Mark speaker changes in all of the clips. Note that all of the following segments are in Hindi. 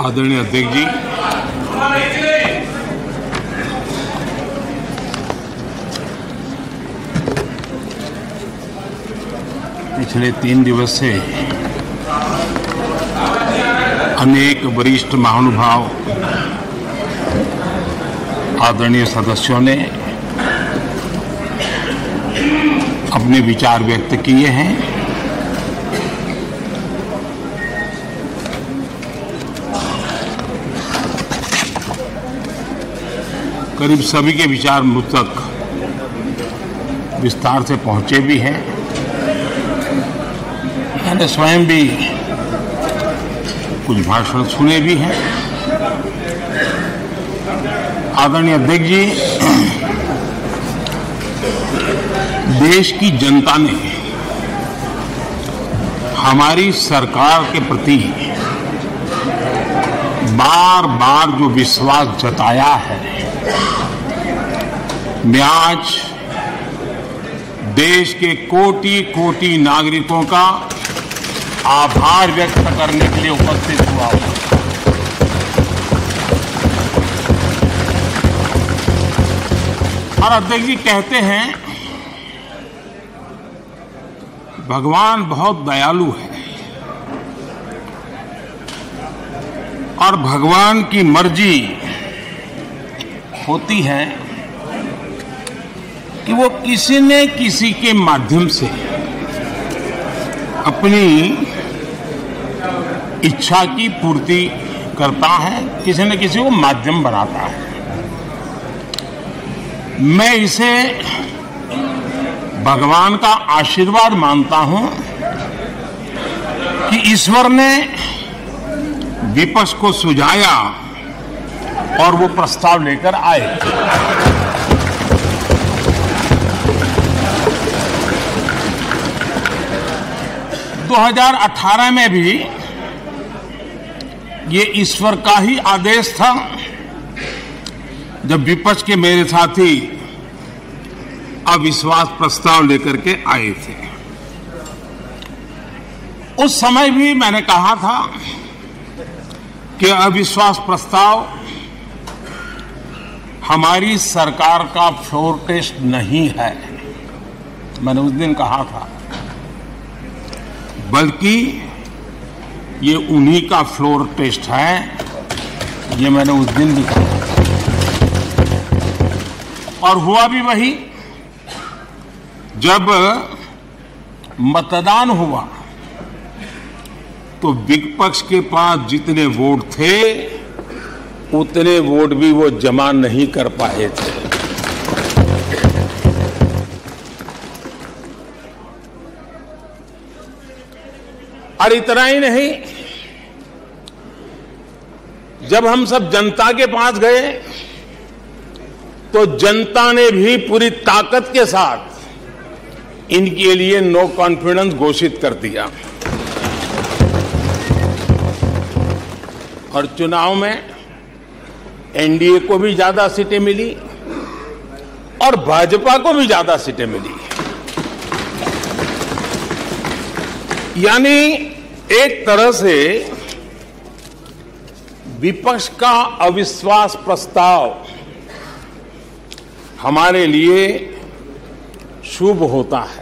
Speaker 1: आदरणीय अध्यक्ष जी, पिछले 3 दिवस से अनेक वरिष्ठ महानुभाव आदरणीय सदस्यों ने अपने विचार व्यक्त किए हैं। करीब सभी के विचार मुझ तक विस्तार से पहुंचे भी हैं। मैंने स्वयं भी कुछ भाषण सुने भी हैं। आदरणीय अध्यक्ष जी, देश की जनता ने हमारी सरकार के प्रति बार बार जो विश्वास जताया है, मैं आज देश के कोटि कोटि नागरिकों का आभार व्यक्त करने के लिए उपस्थित हुआ हूं। और अध्यक्ष जी कहते हैं भगवान बहुत दयालु है और भगवान की मर्जी होती है कि वो किसी न किसी के माध्यम से अपनी इच्छा की पूर्ति करता है, किसी न किसी को माध्यम बनाता है। मैं इसे भगवान का आशीर्वाद मानता हूं कि ईश्वर ने विपक्ष को सुझाया और वो प्रस्ताव लेकर आए। दो 2018 में भी ये ईश्वर का ही आदेश था, जब विपक्ष के मेरे साथी अविश्वास प्रस्ताव लेकर के आए थे। उस समय भी मैंने कहा था कि अविश्वास प्रस्ताव हमारी सरकार का फ्लोर टेस्ट नहीं है। मैंने उस दिन कहा था, बल्कि ये उन्हीं का फ्लोर टेस्ट है। ये मैंने उस दिन भी कहा और हुआ भी वही। जब मतदान हुआ तो विपक्ष के पास जितने वोट थे उतने वोट भी वो जमा नहीं कर पाए थे। और इतना ही नहीं, जब हम सब जनता के पास गए तो जनता ने भी पूरी ताकत के साथ इनके लिए नो कॉन्फिडेंस घोषित कर दिया। और चुनाव में एनडीए को भी ज्यादा सीटें मिली और भाजपा को भी ज्यादा सीटें मिली। यानी एक तरह से विपक्ष का अविश्वास प्रस्ताव हमारे लिए शुभ होता है।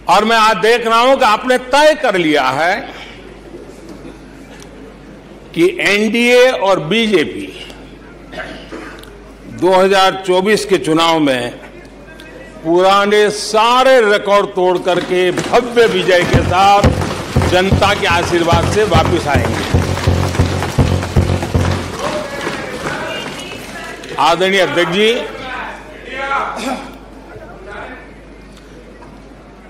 Speaker 1: और मैं आज देख रहा हूं कि आपने तय कर लिया है कि एनडीए और बीजेपी 2024 के चुनाव में पुराने सारे रिकॉर्ड तोड़ करके भव्य विजय के साथ जनता के आशीर्वाद से वापस आएंगे। आदरणीय अध्यक्ष जी,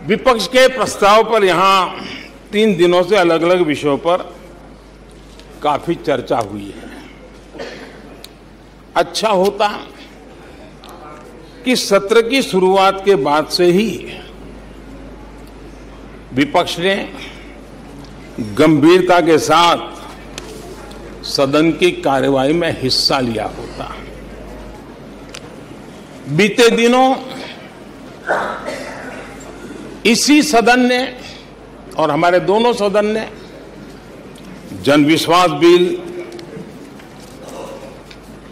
Speaker 1: विपक्ष के प्रस्ताव पर यहां 3 दिनों से अलग अलग विषयों पर काफी चर्चा हुई है। अच्छा होता कि सत्र की शुरुआत के बाद से ही विपक्ष ने गंभीरता के साथ सदन की कार्यवाही में हिस्सा लिया होता। बीते दिनों इसी सदन ने और हमारे दोनों सदन ने जन विश्वास bill,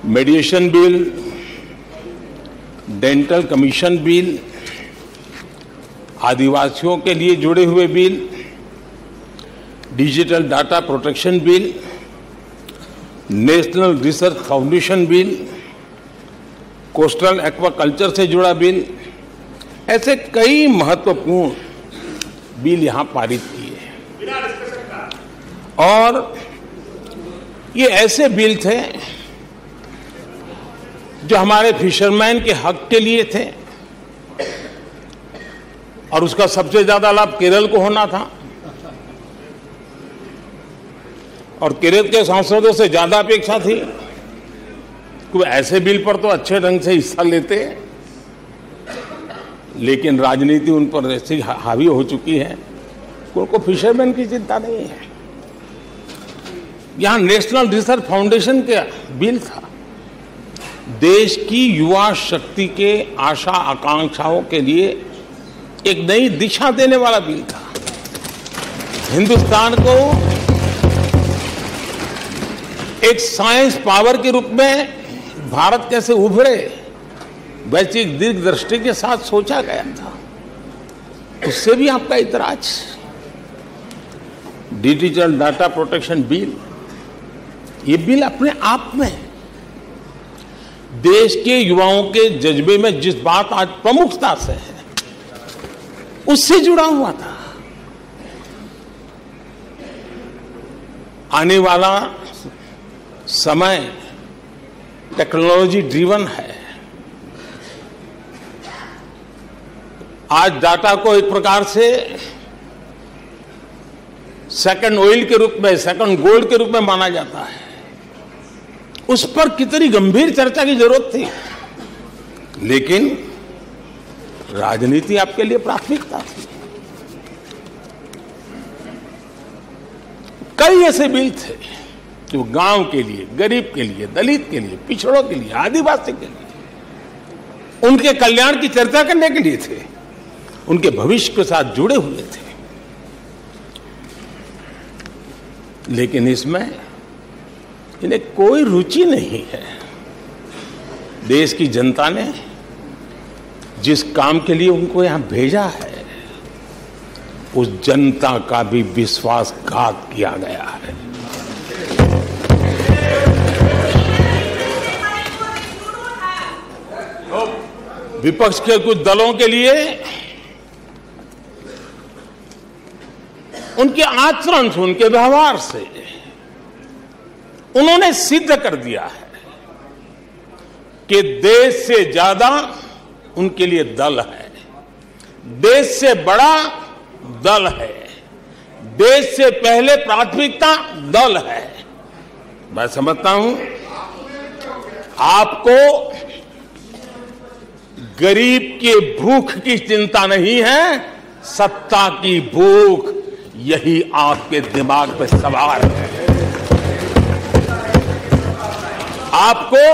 Speaker 1: मेडिएशन bill, dental commission bill, आदिवासियों के लिए जुड़े हुए bill, digital data protection bill, national research foundation bill, coastal aquaculture से जुड़ा बिल, ऐसे कई महत्वपूर्ण बिल यहां पारित किए। और ये ऐसे बिल थे जो हमारे फिशरमैन के हक के लिए थे और उसका सबसे ज्यादा लाभ केरल को होना था और केरल के सांसदों से ज्यादा अपेक्षा थी कि ऐसे बिल पर तो अच्छे ढंग से हिस्सा लेते, लेकिन राजनीति उन पर ऐसी हावी हो चुकी है कि उनको फिशरमैन की चिंता नहीं है। यहां नेशनल रिसर्च फाउंडेशन का बिल था, देश की युवा शक्ति के आशा आकांक्षाओं के लिए एक नई दिशा देने वाला बिल था। हिंदुस्तान को एक साइंस पावर के रूप में भारत कैसे उभरे, वैश्विक दीर्घदृष्टि के साथ सोचा गया था। उससे भी आपका इतराज। डिजिटल डाटा प्रोटेक्शन बिल, ये बिल अपने आप में देश के युवाओं के जज्बे में जिस बात आज प्रमुखता से है उससे जुड़ा हुआ था। आने वाला समय टेक्नोलॉजी ड्रिवन है। आज डाटा को एक प्रकार से सेकंड ऑयल के रूप में, सेकंड गोल्ड के रूप में माना जाता है। उस पर कितनी गंभीर चर्चा की जरूरत थी, लेकिन राजनीति आपके लिए प्राथमिकता थी। कई ऐसे बिल थे जो गांव के लिए, गरीब के लिए, दलित के लिए, पिछड़ों के लिए, आदिवासी के लिए, उनके कल्याण की चर्चा करने के लिए थे, उनके भविष्य के साथ जुड़े हुए थे। लेकिन इसमें इन्हें कोई रुचि नहीं है। देश की जनता ने जिस काम के लिए उनको यहां भेजा है, उस जनता का भी विश्वासघात किया गया है। विपक्ष के कुछ दलों के लिए उनके आचरण से, उनके व्यवहार से उन्होंने सिद्ध कर दिया है कि देश से ज्यादा उनके लिए दल है, देश से बड़ा दल है, देश से पहले प्राथमिकता दल है। मैं समझता हूं आपको गरीब के भूख की चिंता नहीं है, सत्ता की भूख, यही आपके दिमाग पे सवार है। आपको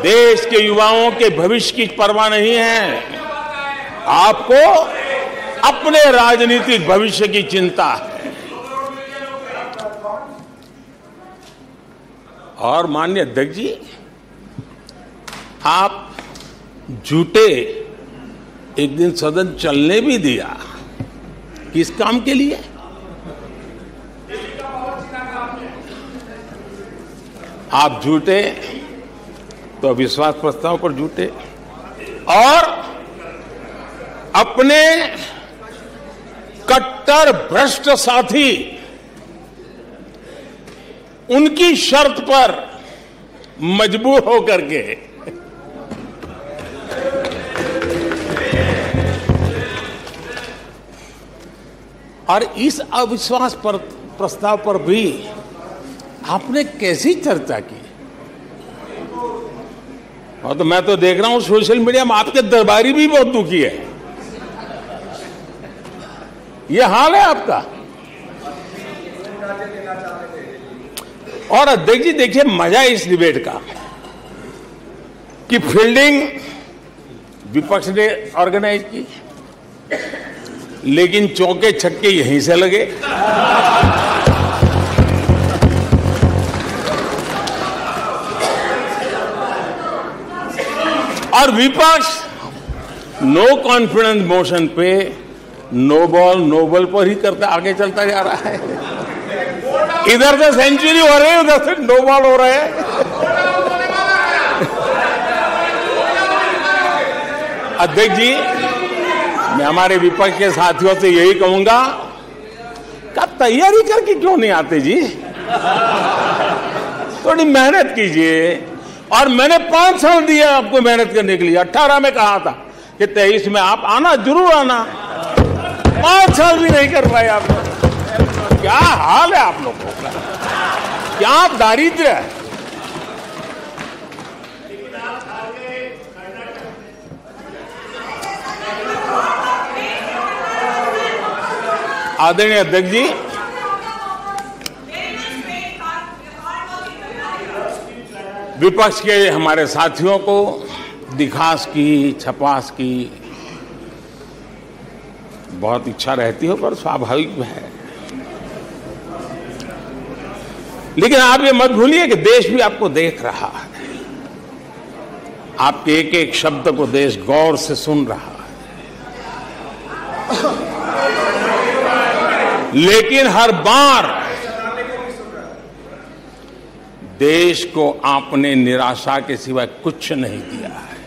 Speaker 1: देश के युवाओं के भविष्य की परवाह नहीं है, आपको अपने राजनीतिक भविष्य की चिंता है। और माननीय अध्यक्ष जी, आप झूठे एक दिन सदन चलने भी दिया, किस काम के लिए? आप झूठे तो विश्वास प्रस्ताव पर झूठे और अपने कट्टर भ्रष्ट साथी उनकी शर्त पर मजबूर होकर के और इस अविश्वास पर प्रस्ताव पर भी आपने कैसी चर्चा की? और तो मैं तो देख रहा हूं सोशल मीडिया में आपके दरबारी भी बहुत दुखी है। यह हाल है आपका। और अध्यक्ष जी देखिए, मजा इस डिबेट का कि फील्डिंग विपक्ष ने ऑर्गेनाइज की, लेकिन चौके छक्के यहीं से लगे। और विपक्ष नो कॉन्फिडेंस मोशन पे नो बॉल पर ही करते आगे चलता जा रहा है। इधर से सेंचुरी हो रही है, उधर से नो बॉल हो रहा है। अध्यक्ष जी, मैं हमारे विपक्ष के साथियों से यही कहूंगा कि आप तैयारी करके क्यों नहीं आते जी? थोड़ी मेहनत कीजिए। और मैंने 5 साल दिए आपको मेहनत करने के लिए। 18 में कहा था कि 23 में आप आना, जरूर आना। 5 साल भी नहीं कर पाए आप। क्या हाल है आप लोगों का, क्या दारिद्र्य है। आदरणीय अध्यक्ष जी, विपक्ष के हमारे साथियों को दिखास की, छपास की बहुत इच्छा रहती हो, पर स्वाभाविक है। लेकिन आप ये मत भूलिए कि देश भी आपको देख रहा है। आपके एक एक शब्द को देश गौर से सुन रहा है। लेकिन हर बार देश को आपने निराशा के सिवाय कुछ नहीं दिया है।